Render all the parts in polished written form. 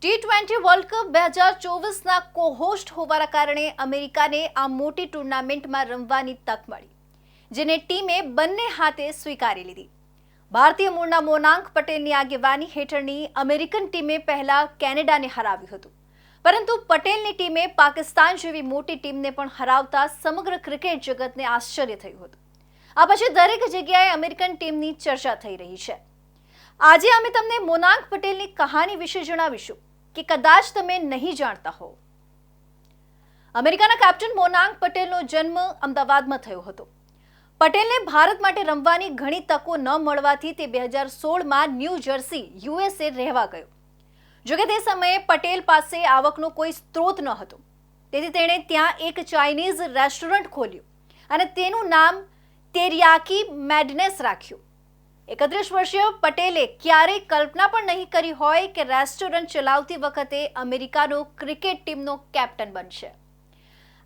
T20 world cup 2024ના કો-હોસ્ટ હોવાના કારણે અમેરિકાને આ મોટી ટુર્નામેન્ટમાં રમવાની તક મળી, જેને ટીમે બંને હાથે સ્વીકારી લીધી. ભારતીય મૂળના મોનાંક પટેલની આગેવાની હેઠળની અમેરિકન ટીમે પહેલા કેનેડાને હરાવ્યું હતું, પરંતુ પટેલની ટીમે પાકિસ્તાન જેવી મોટી ટીમને પણ હરાવતા સમગ્ર ક્રિકેટ જગતને આશ્ચર્ય થયું હતું. આ પછી દરેક જગ્યાએ અમેરિકન ટીમની ચર્ચા થઈ રહી છે. આજે અમે તમને મોનાંક પટેલની કહાની વિશે જણાવીશું કે કદાચ તમે નહીં જાણતા હો. અમેરિકાના કેપ્ટન મોનાંક પટેલનો જન્મ અમદાવાદમાં થયો હતો. પટેલને ભારત માટે રમવાની ઘણી તકો ન મળવાથી તે 2016માં ન્યૂ જર્સી યુએસએ રહેવા ગયો. જોકે તે સમયે પટેલ પાસે આવકનો કોઈ સ્ત્રોત ન હતો, તેથી તેણે ત્યાં એક ચાઇનીઝ રેસ્ટોરન્ટ ખોલ્યું અને તેનું નામ તેરિયાકી મેડનેસ રાખ્યું. 31 વર્ષીય પટેલે ક્યારેય કલ્પના પણ નહીં કરી હોય કે રેસ્ટોરન્ટ ચલાવતી વખતે અમેરિકાનો ક્રિકેટ ટીમનો કેપ્ટન બનશે.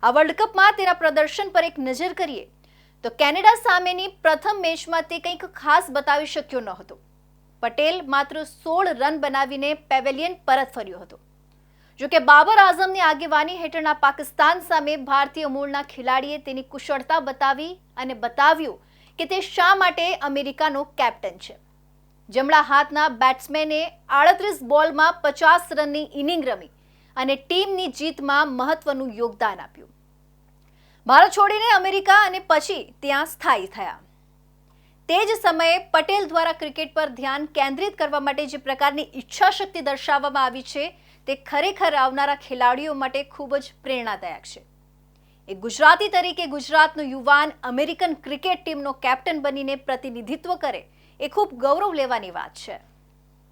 આ વર્લ્ડ કપમાં તેના પ્રદર્શન પર એક નજર કરીએ તો કેનેડા સામેની પ્રથમ મેચમાં તે કંઈક ખાસ બતાવી શક્યો ન હતો. પટેલ માત્ર 16 રન બનાવીને પેવેલિયન પરત ફર્યો હતો. જોકે બાબર આઝમની આગેવાની હેઠળના પાકિસ્તાન સામે ભારતીય મૂળના ખેલાડીએ તેની કુશળતા બતાવી અને બતાવ્યું કે તે શા માટે અમેરિકાનો કેપ્ટન છે. જમણા હાથના બેટ્સમેને 38 બોલમાં 50 રનની ઇનિંગ રમી અને ટીમની જીતમાં મહત્વનું યોગદાન આપ્યું. ભારત છોડીને અમેરિકા અને પછી ત્યાં સ્થાયી થયા. તે જ સમયે પટેલ દ્વારા ક્રિકેટ પર ધ્યાન કેન્દ્રિત કરવા માટે જે પ્રકારની ઈચ્છાશક્તિ દર્શાવવામાં આવી છે તે ખરેખર આવનારા ખેલાડીઓ માટે ખૂબ જ પ્રેરણાદાયક છે. એક ગુજરાતી તરીકે ગુજરાતનો યુવાન અમેરિકન ક્રિકેટ ટીમનો કેપ્ટન બનીને પ્રતિનિધિત્વ કરે એ ખૂબ ગૌરવ લેવાની વાત છે.